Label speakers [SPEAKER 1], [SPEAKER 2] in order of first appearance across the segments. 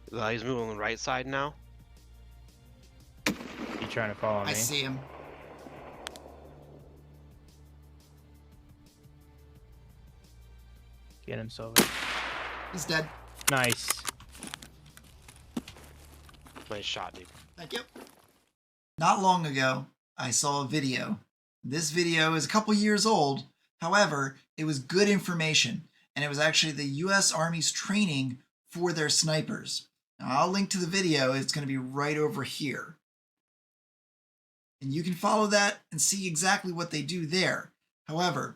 [SPEAKER 1] He's moving on the right side now.
[SPEAKER 2] You trying to follow me?
[SPEAKER 3] I see him.
[SPEAKER 2] Get him, Silver.
[SPEAKER 3] He's dead.
[SPEAKER 2] Nice.
[SPEAKER 1] Nice shot, dude.
[SPEAKER 3] Thank you. Not long ago, I saw a video. This video is a couple years old. However, it was good information, and it was actually the U.S. Army's training for their snipers. Now, I'll link to the video. It's going to be right over here. And you can follow that and see exactly what they do there. However,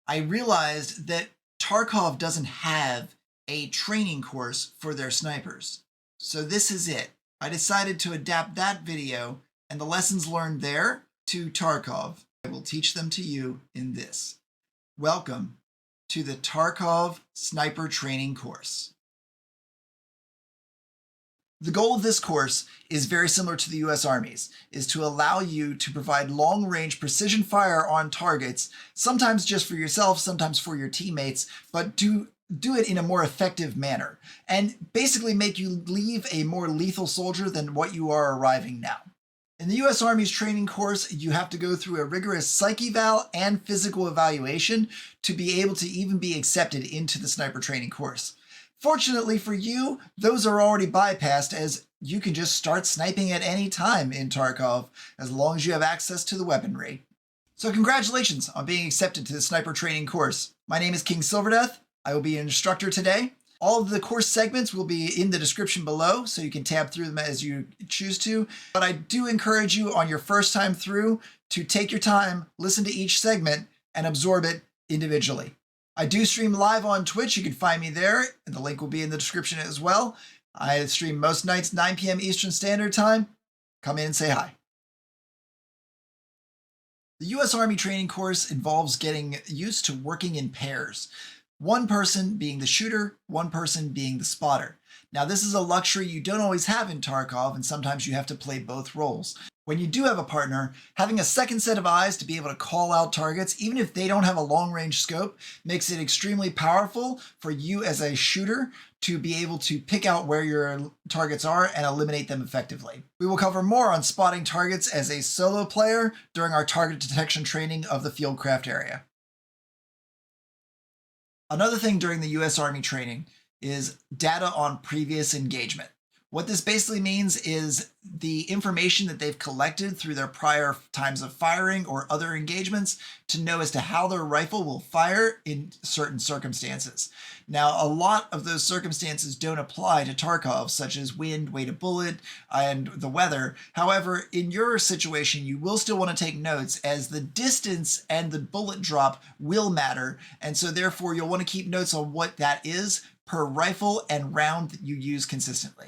[SPEAKER 3] I realized that Tarkov doesn't have a training course for their snipers. So this is it. I decided to adapt that video and the lessons learned there to Tarkov. I will teach them to you in this. Welcome to the Tarkov Sniper Training Course. The goal of this course is very similar to the US Army's, is to allow you to provide long-range precision fire on targets, sometimes just for yourself, sometimes for your teammates, but do it in a more effective manner, and basically make you leave a more lethal soldier than what you are arriving now. In the US Army's training course, you have to go through a rigorous psych eval and physical evaluation to be able to even be accepted into the sniper training course. Fortunately for you, those are already bypassed, as you can just start sniping at any time in Tarkov, as long as you have access to the weaponry. So congratulations on being accepted to the sniper training course. My name is King Silverdeath. I will be an instructor today. All of the course segments will be in the description below, so you can tab through them as you choose to. But I do encourage you on your first time through to take your time, listen to each segment, and absorb it individually. I do stream live on Twitch. You can find me there, and the link will be in the description as well. I stream most nights 9 p.m. Eastern Standard Time. Come in and say hi. The U.S. Army training course involves getting used to working in pairs. One person being the shooter, one person being the spotter. Now, this is a luxury you don't always have in Tarkov, and sometimes you have to play both roles. When you do have a partner, having a second set of eyes to be able to call out targets, even if they don't have a long-range scope, makes it extremely powerful for you as a shooter to be able to pick out where your targets are and eliminate them effectively. We will cover more on spotting targets as a solo player during our target detection training of the Fieldcraft area. Another thing during the US Army training is data on previous engagement. What this basically means is the information that they've collected through their prior times of firing or other engagements to know as to how their rifle will fire in certain circumstances. Now, a lot of those circumstances don't apply to Tarkov, such as wind, weight of bullet, and the weather. However, in your situation, you will still want to take notes, as the distance and the bullet drop will matter, and so therefore you'll want to keep notes on what that is per rifle and round that you use consistently.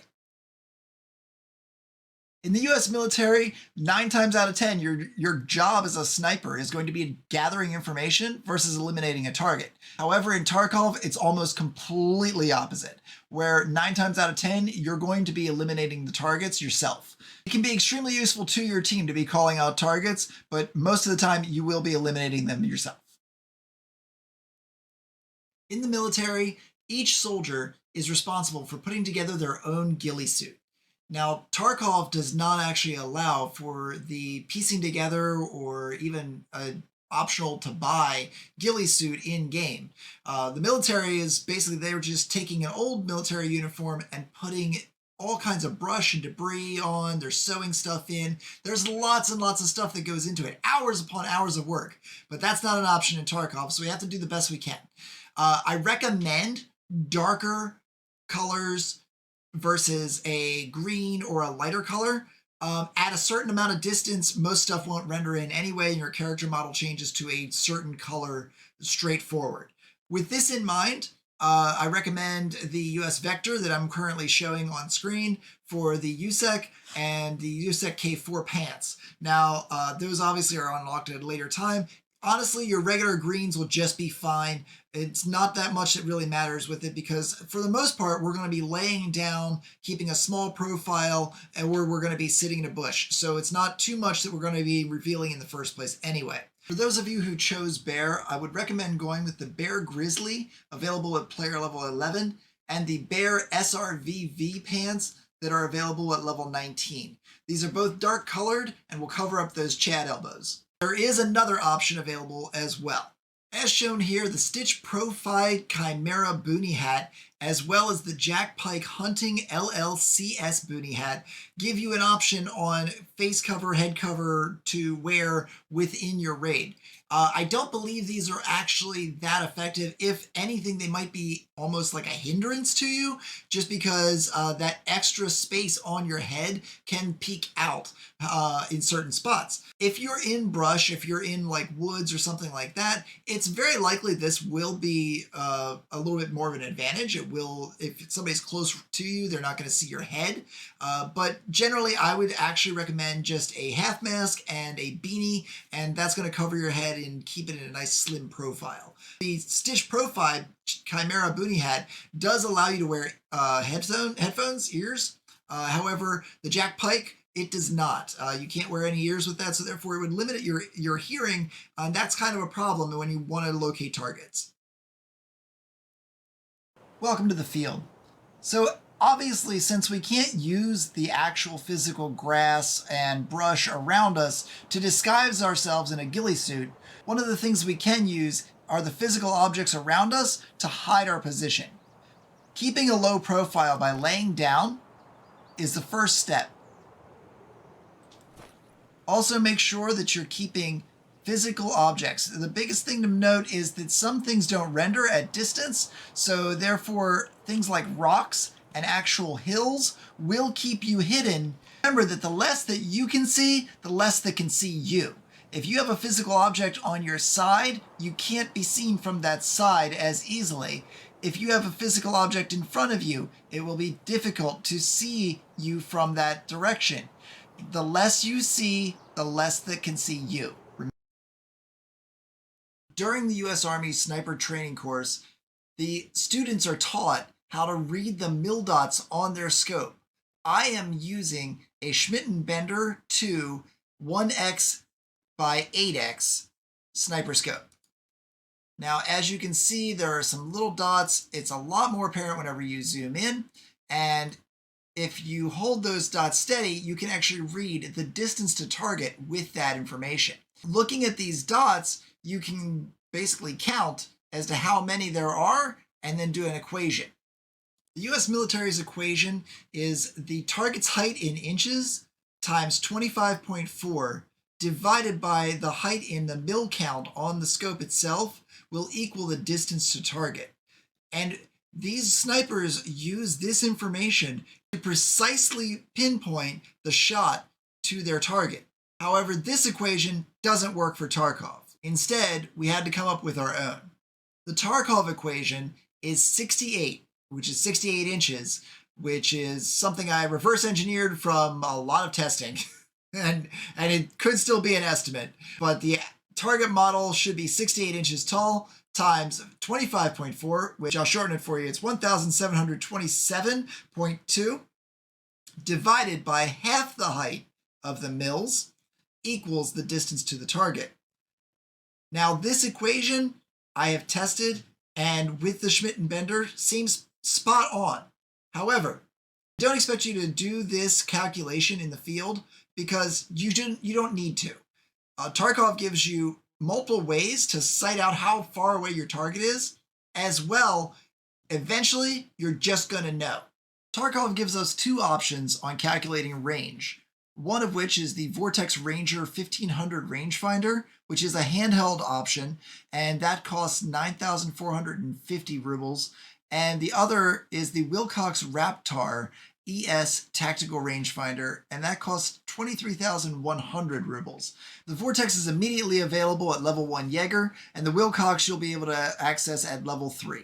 [SPEAKER 3] In the US military, 9 times out of 10, your job as a sniper is going to be gathering information versus eliminating a target. However, in Tarkov, it's almost completely opposite, where 9 times out of 10, you're going to be eliminating the targets yourself. It can be extremely useful to your team to be calling out targets, but most of the time you will be eliminating them yourself. In the military, each soldier is responsible for putting together their own ghillie suit. Now, Tarkov does not actually allow for the piecing together or even optional to buy ghillie suit in-game. The military is basically, they were just taking an old military uniform and putting all kinds of brush and debris on, they're sewing stuff in. There's lots and lots of stuff that goes into it, hours upon hours of work, but that's not an option in Tarkov, so we have to do the best we can. I recommend darker colors versus a green or a lighter color. At a certain amount of distance, most stuff won't render in anyway, and your character model changes to a certain color straightforward. With this in mind, I recommend the US Vector that I'm currently showing on screen for the USEC and the USEC K4 pants. Now, those obviously are unlocked at a later time. Honestly, your regular greens will just be fine. It's not that much that really matters with it, because for the most part, we're going to be laying down, keeping a small profile, and we're going to be sitting in a bush. So it's not too much that we're going to be revealing in the first place anyway. For those of you who chose Bear, I would recommend going with the Bear Grizzly, available at player level 11, and the Bear SRVV pants that are available at level 19. These are both dark colored and will cover up those Chad elbows. There is another option available as well. As shown here, the Stitch Pro-Fi Chimera Boonie Hat, as well as the Jack Pike Hunting LLCS Boonie Hat, give you an option on face cover, head cover to wear within your raid. I don't believe these are actually that effective. If anything, they might be almost like a hindrance to you, just because that extra space on your head can peek out in certain spots. If you're in brush, if you're in like woods or something like that, it's very likely this will be a little bit more of an advantage. It will, if somebody's close to you, they're not going to see your head. But generally, I would actually recommend just a half mask and a beanie, and that's going to cover your head and keep it in a nice slim profile. The Stitch Pro-Fi Chimera Boonie Hat does allow you to wear headphones, ears. However, the Jack Pike, it does not. You can't wear any ears with that, so therefore it would limit your hearing, and that's kind of a problem when you want to locate targets. Welcome to the field. So obviously, since we can't use the actual physical grass and brush around us to disguise ourselves in a ghillie suit, one of the things we can use are the physical objects around us to hide our position. Keeping a low profile by laying down is the first step. Also make sure that you're keeping physical objects. The biggest thing to note is that some things don't render at distance, so therefore things like rocks and actual hills will keep you hidden. Remember that the less that you can see, the less that can see you. If you have a physical object on your side, you can't be seen from that side as easily. If you have a physical object in front of you, it will be difficult to see you from that direction. The less you see, the less that can see you. During the U.S. Army sniper training course, the students are taught how to read the mil dots on their scope. I am using a Schmidt & Bender 2 1x by 8x sniper scope. Now, as you can see, there are some little dots. It's a lot more apparent whenever you zoom in, and if you hold those dots steady, you can actually read the distance to target with that information. Looking at these dots, you can basically count as to how many there are and then do an equation. The US military's equation is the target's height in inches times 25.4 divided by the height in the mil count on the scope itself will equal the distance to target. And these snipers use this information to precisely pinpoint the shot to their target. However, this equation doesn't work for Tarkov. Instead, we had to come up with our own. The Tarkov equation is 68, which is 68 inches, which is something I reverse engineered from a lot of testing. and it could still be an estimate, but the target model should be 68 inches tall times 25.4, which I'll shorten it for you. It's 1,727.2 divided by half the height of the mils equals the distance to the target. Now, this equation I have tested, and with the Schmidt & Bender seems spot on. However, don't expect you to do this calculation in the field because you don't need to. Tarkov gives you multiple ways to sight out how far away your target is. As well, eventually, you're just going to know. Tarkov gives us two options on calculating range. One of which is the Vortex Ranger 1500 rangefinder, which is a handheld option, and that costs 9,450 rubles. And the other is the Wilcox Raptor ES tactical rangefinder, and that costs 23,100 rubles. The Vortex is immediately available at level 1 Jaeger, and the Wilcox you'll be able to access at level 3.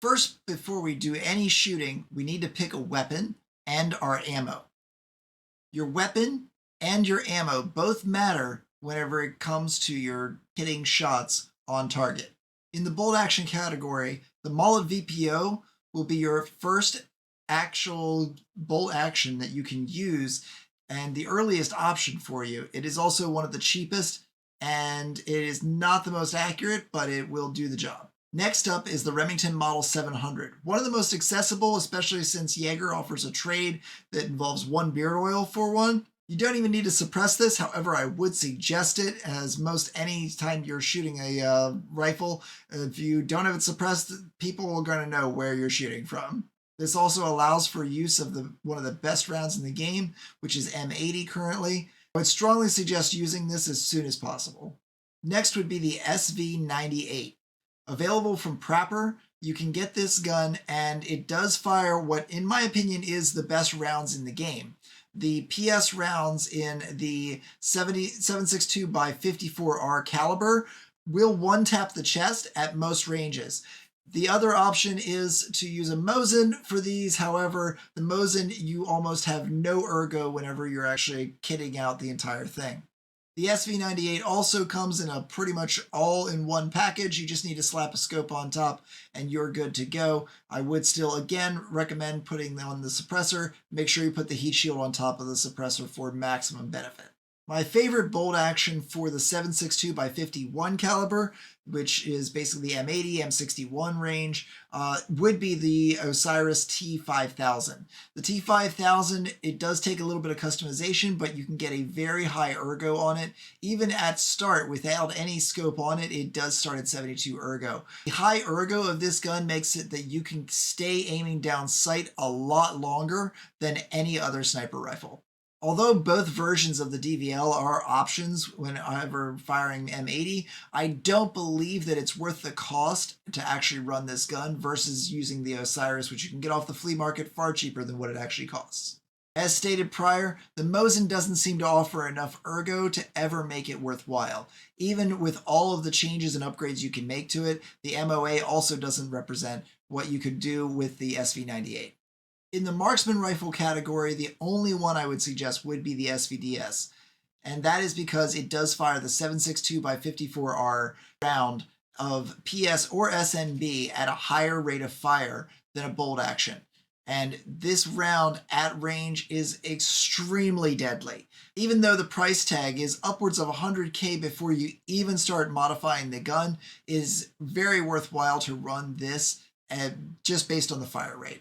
[SPEAKER 3] First, before we do any shooting, we need to pick a weapon and our ammo. Your weapon and your ammo both matter whenever it comes to your hitting shots on target. In the bolt action category, the Mullet VPO will be your first actual bolt action that you can use and the earliest option for you. It is also one of the cheapest, and it is not the most accurate, but it will do the job. Next up is the Remington Model 700, one of the most accessible, especially since Jaeger offers a trade that involves one beard oil for one. You don't even need to suppress this, however, I would suggest it, as most any time you're shooting a rifle, if you don't have it suppressed, people are going to know where you're shooting from. This also allows for use of one of the best rounds in the game, which is M80 currently. I would strongly suggest using this as soon as possible. Next would be the SV98. Available from Prapor, you can get this gun and it does fire what, in my opinion, is the best rounds in the game. The PS rounds in the 7.62 by 54R caliber will one-tap the chest at most ranges. The other option is to use a Mosin for these. However, the Mosin, you almost have no ergo whenever you're actually kitting out the entire thing. The SV98 also comes in a pretty much all-in-one package. You just need to slap a scope on top and you're good to go. I would still, again, recommend putting on the suppressor. Make sure you put the heat shield on top of the suppressor for maximum benefit. My favorite bolt action for the 7.62 by 51 caliber, which is basically the M80, M61 range, would be the Osiris T5000. The T5000, it does take a little bit of customization, but you can get a very high ergo on it. Even at start, without any scope on it, it does start at 72 ergo. The high ergo of this gun makes it that you can stay aiming down sight a lot longer than any other sniper rifle. Although both versions of the DVL are options whenever firing M80, I don't believe that it's worth the cost to actually run this gun versus using the Osiris, which you can get off the flea market far cheaper than what it actually costs. As stated prior, the Mosin doesn't seem to offer enough ergo to ever make it worthwhile. Even with all of the changes and upgrades you can make to it, the MOA also doesn't represent what you could do with the SV98. In the marksman rifle category, the only one I would suggest would be the SVDS, and that is because it does fire the 7.62 by 54R round of PS or SNB at a higher rate of fire than a bolt action. And this round at range is extremely deadly. Even though the price tag is upwards of 100K before you even start modifying the gun, it is very worthwhile to run this just based on the fire rate.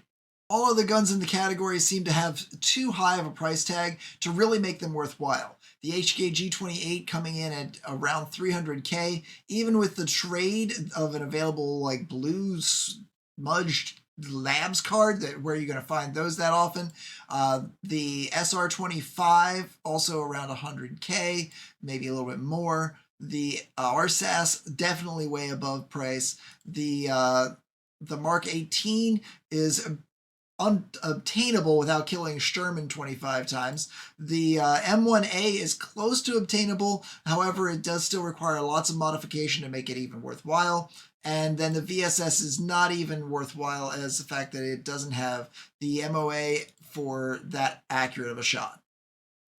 [SPEAKER 3] All of the guns in the category seem to have too high of a price tag to really make them worthwhile. The HK G28 coming in at around 300K, even with the trade of an available like blue smudged labs card, where you're going to find those that often. The SR25 also around 100K, maybe a little bit more. The RSAS definitely way above price. The Mark 18 is unobtainable without killing Sturman 25 times. The M1A is close to obtainable, however, it does still require lots of modification to make it even worthwhile. And then the VSS is not even worthwhile, as the fact that it doesn't have the MOA for that accurate of a shot.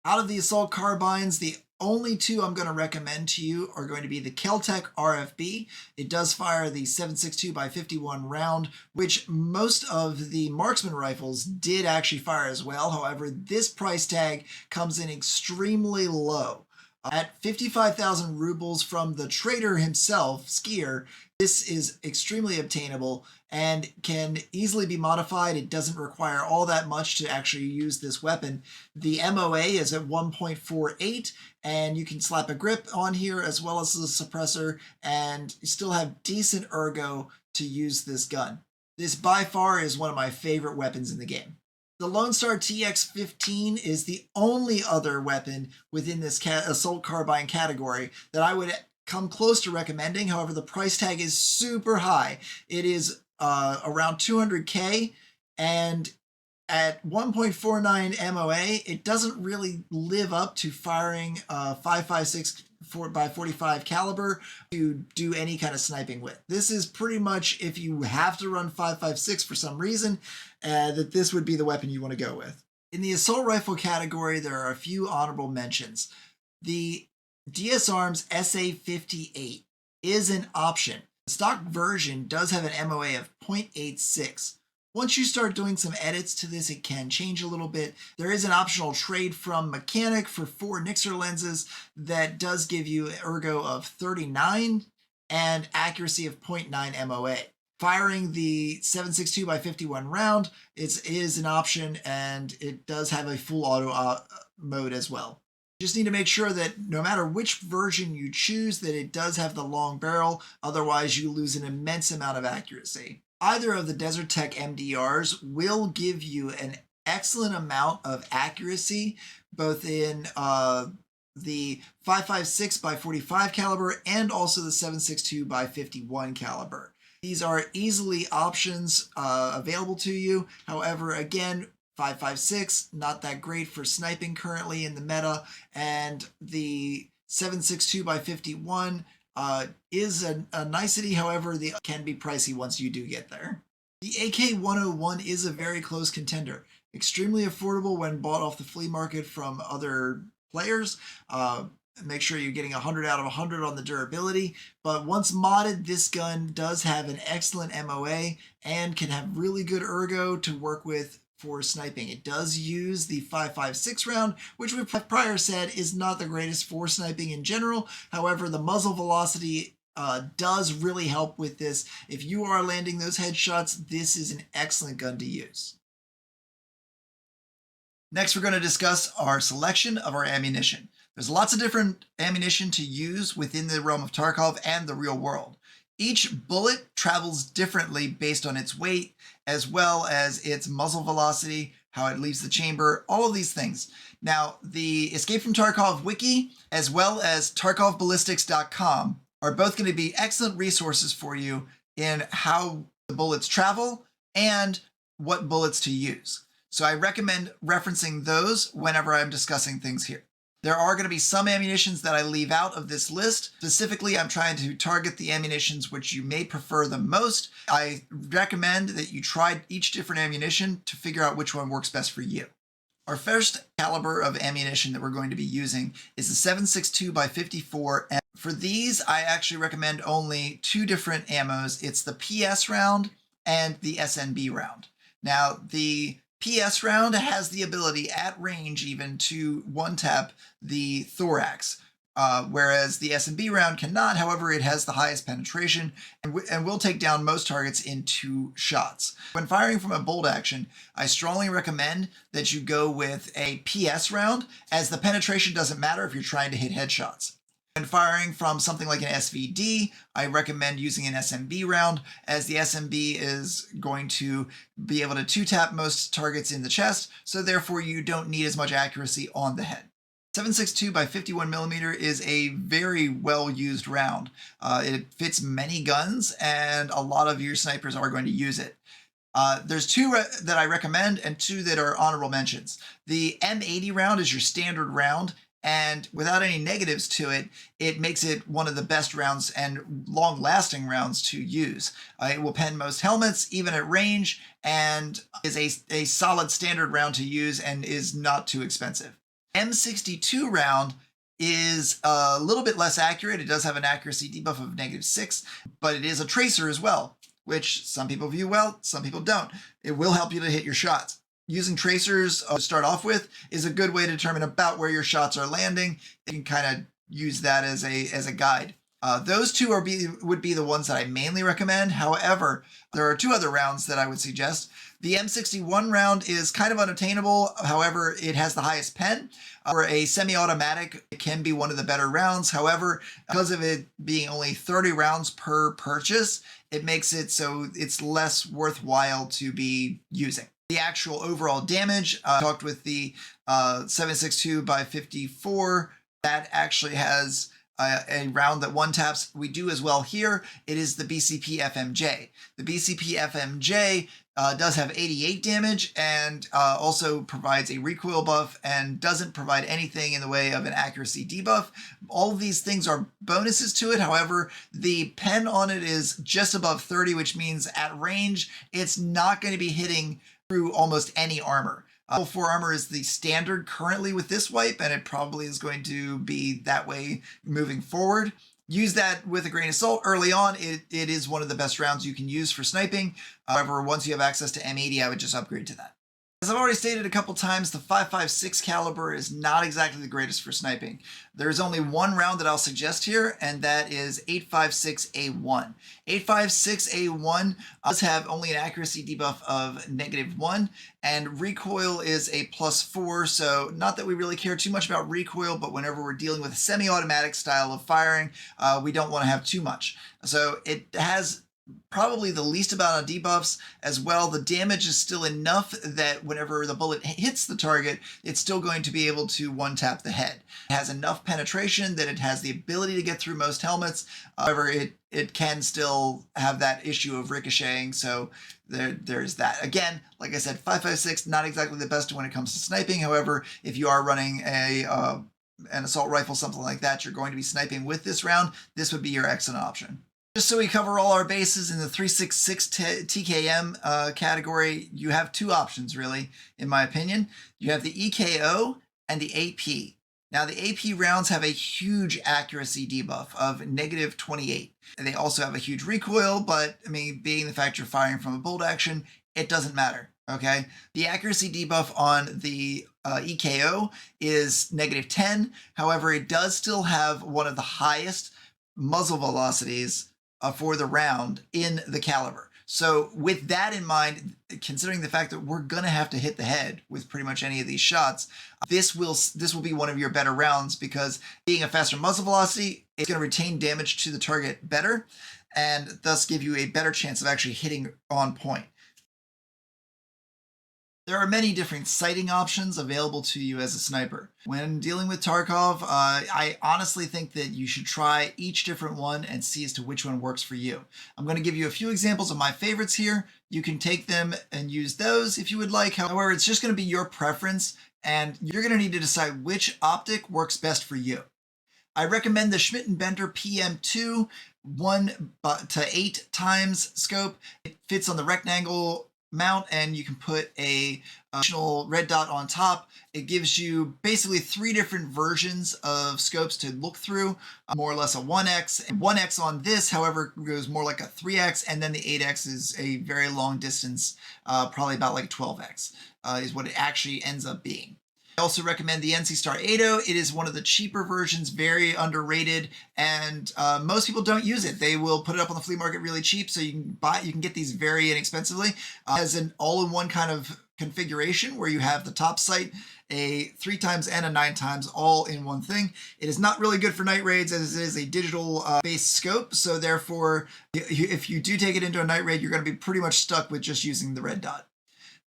[SPEAKER 3] Out of the assault carbines, the only two I'm going to recommend to you are going to be the Keltec RFB. It does fire the 7.62 by 51 round, which most of the marksman rifles did actually fire as well. However, this price tag comes in extremely low. At 55,000 rubles from the trader himself, Skier, this is extremely obtainable and can easily be modified. It doesn't require all that much to actually use this weapon. The MOA is at 1.48, and you can slap a grip on here as well as the suppressor, and you still have decent ergo to use this gun. This by far is one of my favorite weapons in the game. The Lone Star TX-15 is the only other weapon within this assault carbine category that I would come close to recommending. However, the price tag is super high. It is around 200K, and at 1.49 MOA, it doesn't really live up to firing 5.56 by 45 caliber to do any kind of sniping with. This is pretty much, if you have to run 5.56 for some reason, that this would be the weapon you want to go with. In the assault rifle category, there are a few honorable mentions. The DS Arms SA58 is an option. The stock version does have an MOA of 0.86. Once you start doing some edits to this, it can change a little bit. There is an optional trade from Mechanic for 4 Nixer lenses that does give you ergo of 39, and accuracy of 0.9 MOA. Firing the 7.62 by 51 round is an option, and it does have a full auto mode as well. You just need to make sure that no matter which version you choose, that it does have the long barrel, otherwise you lose an immense amount of accuracy. Either of the Desert Tech MDRs will give you an excellent amount of accuracy, both in the 5.56 by 45 caliber and also the 7.62 by 51 caliber. These are easily options available to you. However, again, 5.56, not that great for sniping currently in the meta, and the 7.62 by 51 is a nicety. However, they can be pricey once you do get there. The AK-101 is a very close contender. Extremely affordable when bought off the flea market from other players. Make sure you're getting 100 out of 100 on the durability. But once modded, this gun does have an excellent MOA and can have really good ergo to work with for sniping. It does use the 5.56 round, which we've prior said is not the greatest for sniping in general. However, the muzzle velocity does really help with this. If you are landing those headshots, this is an excellent gun to use. Next, we're going to discuss our selection of our ammunition. There's lots of different ammunition to use within the realm of Tarkov and the real world. Each bullet travels differently based on its weight, as well as its muzzle velocity, how it leaves the chamber, all of these things. Now, the Escape from Tarkov wiki, as well as tarkovballistics.com, are both going to be excellent resources for you in how the bullets travel and what bullets to use. So I recommend referencing those whenever I'm discussing things here. There are going to be some ammunitions that I leave out of this list. Specifically, I'm trying to target the ammunitions which you may prefer the most. I recommend that you try each different ammunition to figure out which one works best for you. Our first caliber of ammunition that we're going to be using is the 7.62 by 54. And for these, I actually recommend only two different ammos. It's the PS round and the SNB round. Now, the PS round has the ability at range even to one-tap the thorax, whereas the S&B round cannot. However, it has the highest penetration and will take down most targets in 2 shots. When firing from a bolt action, I strongly recommend that you go with a PS round, as the penetration doesn't matter if you're trying to hit headshots. When firing from something like an SVD, I recommend using an SMB round, as the SMB is going to be able to 2-tap most targets in the chest, so therefore you don't need as much accuracy on the head. 7.62 by 51 millimeter is a very well used round. It fits many guns, and a lot of your snipers are going to use it. There's 2 that I recommend and 2 that are honorable mentions. The M80 round is your standard round, and without any negatives to it, it makes it one of the best rounds and long-lasting rounds to use. It will pen most helmets, even at range, and is a solid standard round to use and is not too expensive. M62 round is a little bit less accurate. It does have an accuracy debuff of -6, but it is a tracer as well, which some people view well, some people don't. It will help you to hit your shots. Using tracers to start off with is a good way to determine about where your shots are landing. You can kind of use that as a guide. Those 2 would be the ones that I mainly recommend. However, there are 2 other rounds that I would suggest. The M61 round is kind of unattainable. However, it has the highest pen. For a semi-automatic, it can be one of the better rounds. However, because of it being only 30 rounds per purchase, it makes it so it's less worthwhile to be using. The actual overall damage, talked with the 7.62 by 54, that actually has a round that one-taps. We do as well here. It is the BCP FMJ. The BCP FMJ does have 88 damage and also provides a recoil buff and doesn't provide anything in the way of an accuracy debuff. All of these things are bonuses to it. However, the pen on it is just above 30, which means at range, it's not going to be hitting through almost any armor. Level 4 armor is the standard currently with this wipe, and it probably is going to be that way moving forward. Use that with a grain of salt. Early on, it is one of the best rounds you can use for sniping. However, once you have access to M80, I would just upgrade to that. As I've already stated a couple times, the 5.56 caliber is not exactly the greatest for sniping. There's only one round that I'll suggest here, and that is 8.56A1. 8.56A1 does have only an accuracy debuff of -1, and recoil is a +4, so not that we really care too much about recoil, but whenever we're dealing with a semi-automatic style of firing, we don't want to have too much. So it has probably the least amount of debuffs as well. The damage is still enough that whenever the bullet hits the target, it's still going to be able to one-tap the head. It has enough penetration that it has the ability to get through most helmets. However, it can still have that issue of ricocheting, so there's that. Again, like I said, 5.56, not exactly the best when it comes to sniping. However, if you are running an assault rifle, something like that, you're going to be sniping with this round, this would be your excellent option. Just so we cover all our bases in the 3.66 TKM category, you have two options, really, in my opinion. You have the EKO and the AP. Now, the AP rounds have a huge accuracy debuff of -28. And they also have a huge recoil, but, I mean, being the fact you're firing from a bolt action, it doesn't matter, okay? The accuracy debuff on the EKO is -10. However, it does still have one of the highest muzzle velocities for the round in the caliber. So with that in mind, considering the fact that we're going to have to hit the head with pretty much any of these shots, this will be one of your better rounds, because being a faster muzzle velocity, it's going to retain damage to the target better and thus give you a better chance of actually hitting on point. There are many different sighting options available to you as a sniper. When dealing with Tarkov, I honestly think that you should try each different one and see as to which one works for you. I'm going to give you a few examples of my favorites here. You can take them and use those if you would like. However, it's just going to be your preference, and you're going to need to decide which optic works best for you. I recommend the Schmidt & Bender PM2 1 to 8 times scope. It fits on the rectangle mount, and you can put a additional red dot on top. It gives you basically 3 different versions of scopes to look through, more or less a 1x. 1x on this, however, goes more like a 3x, and then the 8x is a very long distance, probably about like 12x, is what it actually ends up being. I also recommend the NC Star 80. It is one of the cheaper versions, very underrated, and most people don't use it. They will put it up on the flea market really cheap, so you can get these very inexpensively. It has an all-in-one kind of configuration where you have the top sight, a 3x and a 9x all in one thing. It is not really good for night raids, as it is a digital based scope, so therefore if you do take it into a night raid, you're going to be pretty much stuck with just using the red dot.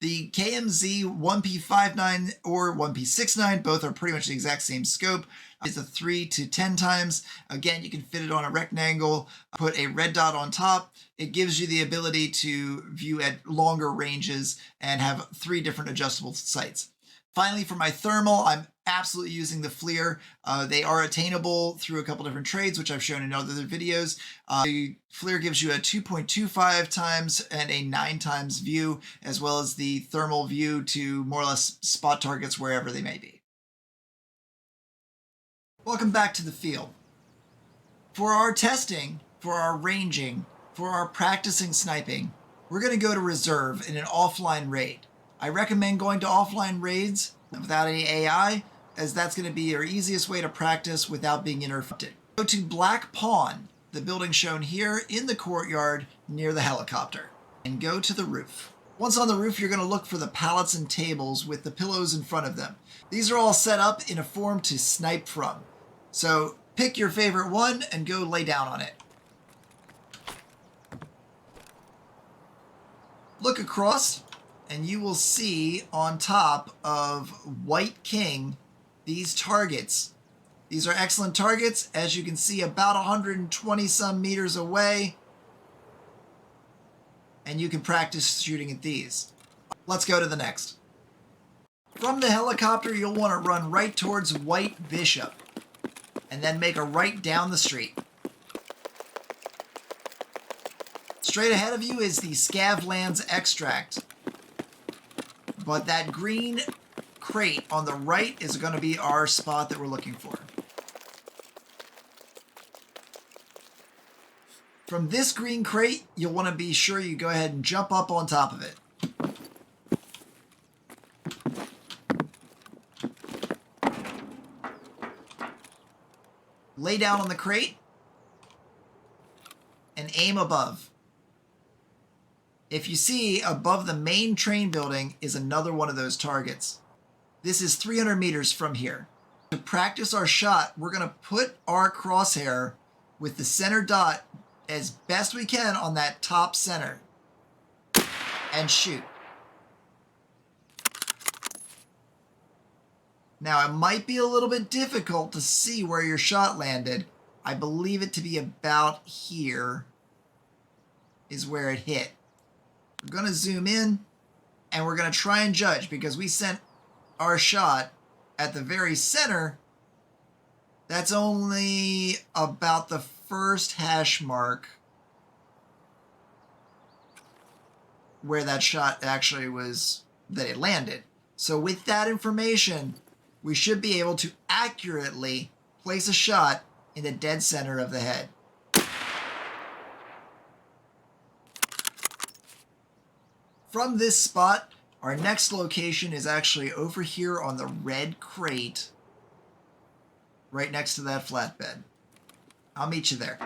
[SPEAKER 3] The KMZ 1P59 or 1P69, both are pretty much the exact same scope. It's a 3 to 10 times. Again, you can fit it on a rectangle, put a red dot on top. It gives you the ability to view at longer ranges and have 3 different adjustable sights. Finally, for my thermal, I'm absolutely using the FLIR. They are attainable through a couple different trades, which I've shown in other videos. The FLIR gives you a 2.25 times and a 9 times view, as well as the thermal view to more or less spot targets wherever they may be. Welcome back to the field. For our testing, for our ranging, for our practicing sniping, we're going to go to reserve in an offline raid. I recommend going to offline raids without any AI, as that's going to be your easiest way to practice without being interrupted. Go to Black Pawn, the building shown here in the courtyard near the helicopter, and go to the roof. Once on the roof, you're going to look for the pallets and tables with the pillows in front of them. These are all set up in a form to snipe from. So pick your favorite one and go lay down on it. Look across, and you will see on top of White King these targets. These are excellent targets, as you can see, about 120 some meters away, and you can practice shooting at these. Let's go to the next. From the helicopter, you'll want to run right towards White Bishop and then make a right down the street. Straight ahead of you is the Scavlands Extract, but that green crate on the right is going to be our spot that we're looking for. From this green crate, you'll want to be sure you go ahead and jump up on top of it. lay down on the crate and aim above. If you see, above the main train building is another one of those targets. This is 300 meters from here. To practice our shot, we're going to put our crosshair with the center dot as best we can on that top center and shoot. Now, it might be a little bit difficult to see where your shot landed. I believe it to be about here is where it hit. We're going to zoom in and we're going to try and judge, because we sent our shot at the very center. That's only about the first hash mark where that shot actually was, that it landed. So with that information, we should be able to accurately place a shot in the dead center of the head. From this spot, our next location is actually over here on the red crate, right next to that flatbed. I'll meet you there.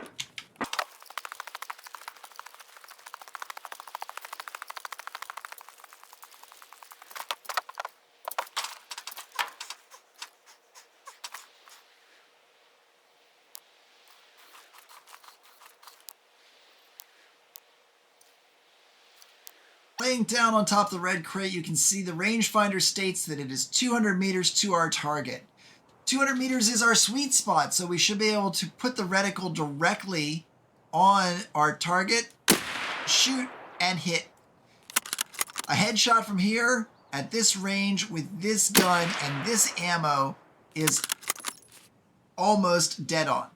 [SPEAKER 3] Laying down on top of the red crate, you can see the rangefinder states that it is 200 meters to our target. 200 meters is our sweet spot, so we should be able to put the reticle directly on our target, shoot, and hit. A headshot from here at this range with this gun and this ammo is almost dead on.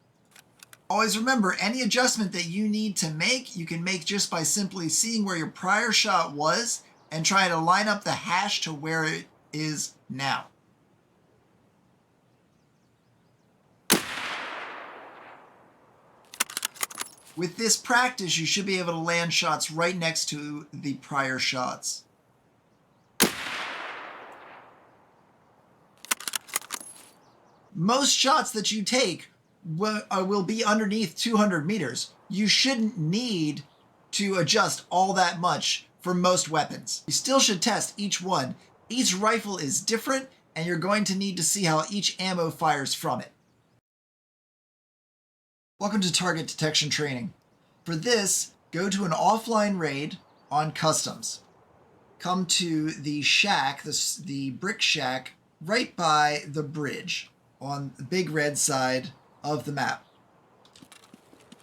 [SPEAKER 3] Always remember, any adjustment that you need to make, you can make just by simply seeing where your prior shot was and trying to line up the hash to where it is now. With this practice, you should be able to land shots right next to the prior shots. Most shots that you take will be underneath 200 meters. You shouldn't need to adjust all that much for most weapons. You still should test each one. Each rifle is different, and you're going to need to see how each ammo fires from it. Welcome to target detection training. For this, go to an offline raid on customs. Come to the shack, the brick shack, right by the bridge on the big red side of the map.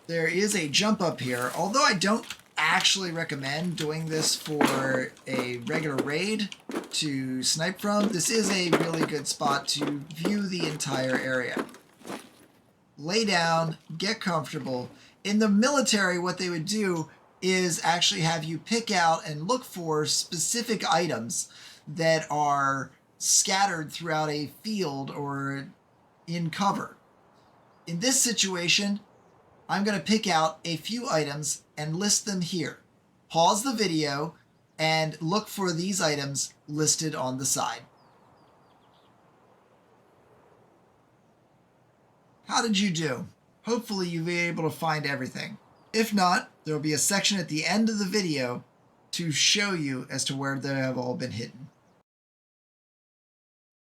[SPEAKER 3] There is a jump up here, although I don't actually recommend doing this for a regular raid to snipe from. This is a really good spot to view the entire area. Lay down, get comfortable. In the military, what they would do is actually have you pick out and look for specific items that are scattered throughout a field or in cover. In this situation, I'm going to pick out a few items and list them here. Pause the video and look for these items listed on the side. How did you do? Hopefully you'll be able to find everything. If not, there will be a section at the end of the video to show you as to where they have all been hidden.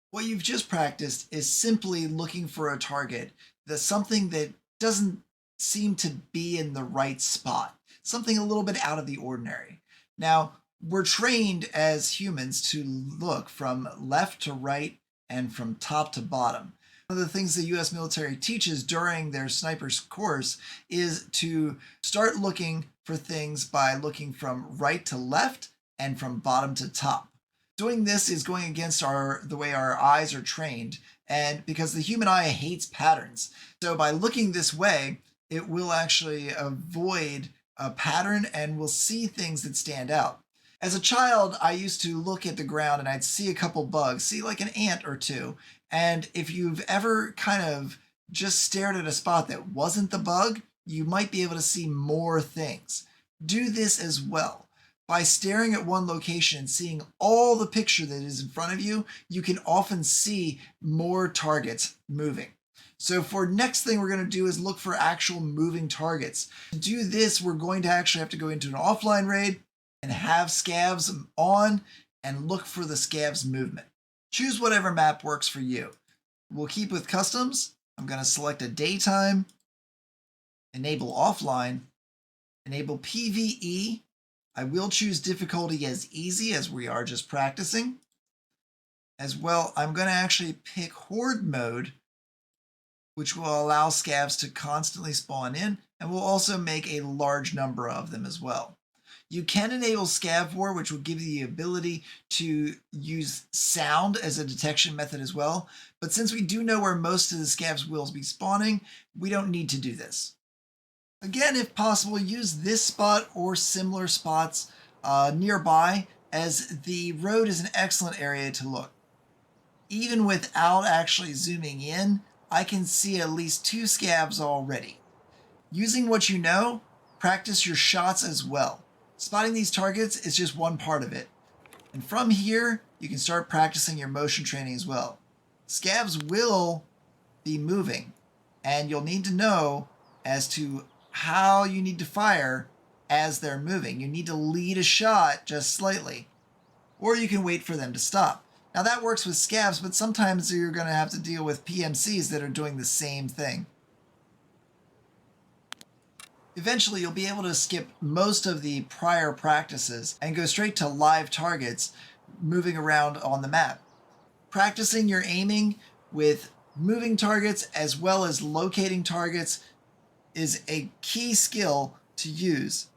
[SPEAKER 3] What you've just practiced is simply looking for a target, that's something that doesn't seem to be in the right spot, something a little bit out of the ordinary. Now, we're trained as humans to look from left to right and from top to bottom. One of the things the U.S. military teaches during their sniper's course is to start looking for things by looking from right to left and from bottom to top. Doing this is going against the way our eyes are trained, and because the human eye hates patterns. So by looking this way, it will actually avoid a pattern and will see things that stand out. As a child, I used to look at the ground and I'd see a couple bugs, see like an ant or two. And if you've ever kind of just stared at a spot that wasn't the bug, you might be able to see more things. Do this as well. By staring at one location and seeing all the picture that is in front of you, you can often see more targets moving. So for next thing we're going to do is look for actual moving targets. To do this, we're going to actually have to go into an offline raid and have scavs on and look for the scavs movement. Choose whatever map works for you. We'll keep with customs. I'm going to select a daytime, enable offline, enable PvE. I will choose difficulty as easy as we are just practicing. As well, I'm going to actually pick horde mode, which will allow scavs to constantly spawn in, and will also make a large number of them as well. You can enable Scav War, which will give you the ability to use sound as a detection method as well. But since we do know where most of the scavs will be spawning, we don't need to do this. Again, if possible, use this spot or similar spots nearby, as the road is an excellent area to look. Even without actually zooming in, I can see at least 2 scavs already. Using what you know, practice your shots as well. Spotting these targets is just one part of it. And from here, you can start practicing your motion training as well. Scavs will be moving, and you'll need to know as to how you need to fire as they're moving. You need to lead a shot just slightly, or you can wait for them to stop. Now that works with scavs, but sometimes you're going to have to deal with PMCs that are doing the same thing. Eventually, you'll be able to skip most of the prior practices and go straight to live targets moving around on the map. Practicing your aiming with moving targets as well as locating targets is a key skill to use.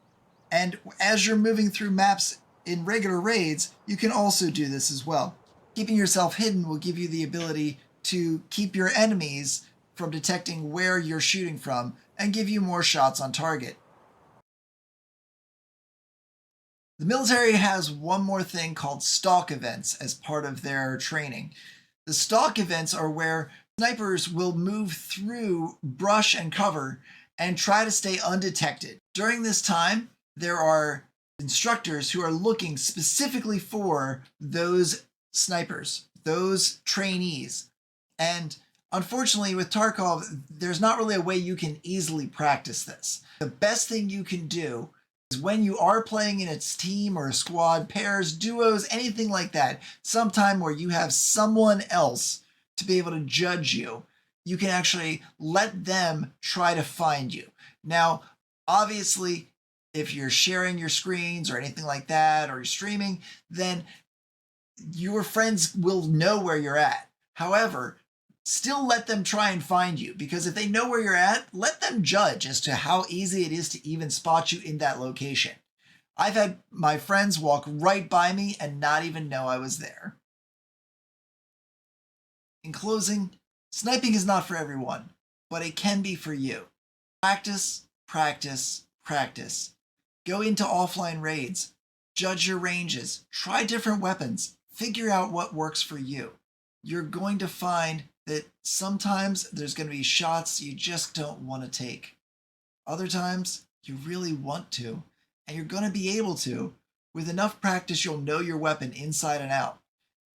[SPEAKER 3] And as you're moving through maps in regular raids, you can also do this as well. Keeping yourself hidden will give you the ability to keep your enemies from detecting where you're shooting from and give you more shots on target. The military has one more thing called Stalk Events as part of their training. The Stalk Events are where snipers will move through brush and cover and try to stay undetected. During this time, there are instructors who are looking specifically for those snipers, those trainees. And unfortunately, with Tarkov, there's not really a way you can easily practice this. The best thing you can do is when you are playing in a team or a squad, pairs, duos, anything like that, sometime where you have someone else to be able to judge you, you can actually let them try to find you. Now, obviously, if you're sharing your screens or anything like that, or you're streaming, then your friends will know where you're at. However, still let them try and find you, because if they know where you're at, let them judge as to how easy it is to even spot you in that location. I've had my friends walk right by me and not even know I was there. In closing, sniping is not for everyone, but it can be for you. Practice, practice, practice. Go into offline raids, judge your ranges, try different weapons, figure out what works for you. You're going to find that sometimes there's going to be shots you just don't want to take. Other times you really want to, and you're going to be able to. With enough practice, you'll know your weapon inside and out.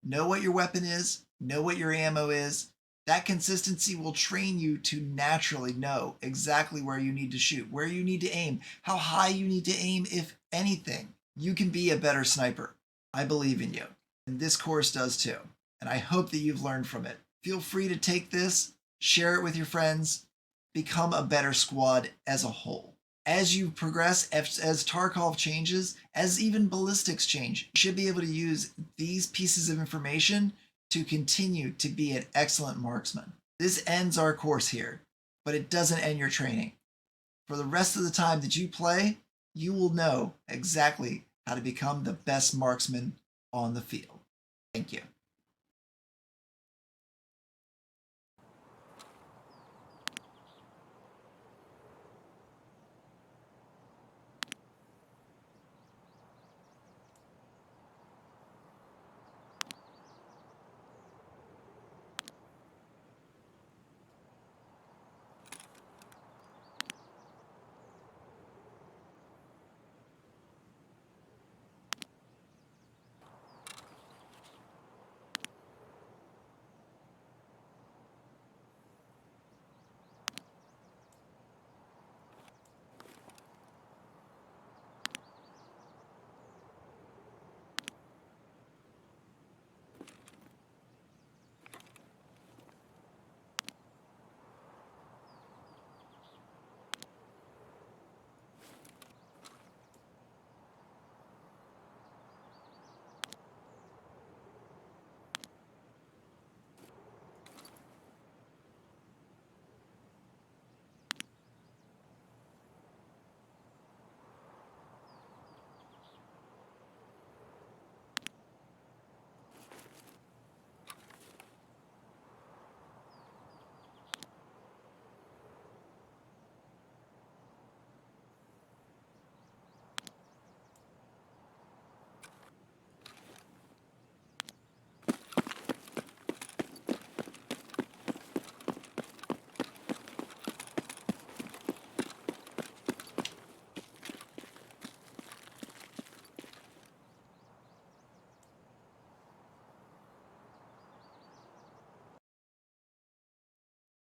[SPEAKER 3] Know what your weapon is, know what your ammo is. That consistency will train you to naturally know exactly where you need to shoot, where you need to aim, how high you need to aim, if anything. You can be a better sniper. I believe in you, and this course does too. And I hope that you've learned from it. Feel free to take this, share it with your friends, become a better squad as a whole. As you progress, as Tarkov changes, as even ballistics change, you should be able to use these pieces of information to continue to be an excellent marksman. This ends our course here, but it doesn't end your training. For the rest of the time that you play, you will know exactly how to become the best marksman on the field. Thank you.